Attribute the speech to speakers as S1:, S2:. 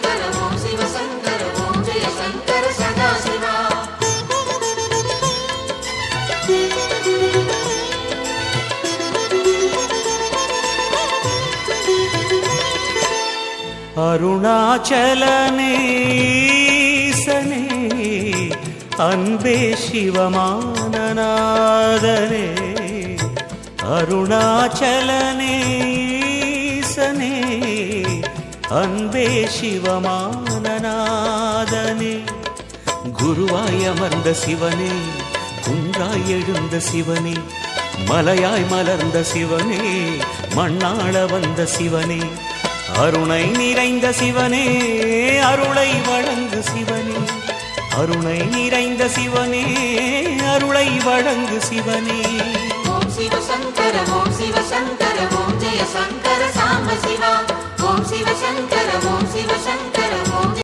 S1: சங்கர ஓம் சிவ சங்கர ஓம் ஜெய சங்கர சதாசிவா.
S2: அருணாச்சலனே ஈசனே அன்பே சிவமானநாதனே. அருணாச்சலனே ஈசனே அன்பே சிவமானநாதனே. குருவாய் அமர்ந்த சிவனே, குன்றாய் எழுந்த சிவனே, மலையாய் மலர்ந்த சிவனே, மண்ணாள வந்த சிவனே, அருணை நிறைந்த சிவனே, அருளை வழங்கு சிவனே, அருணை நிறைந்த சிவனே, அருளை வழங்கு சிவனே.
S1: ஓம் சிவ சங்கர ஓம் சிவ சங்கர ஓம் ஜெய சங்கர சாம்ப சிவா. ஓம் சிவ சங்கர ஓம் சிவ சங்கர ஓம்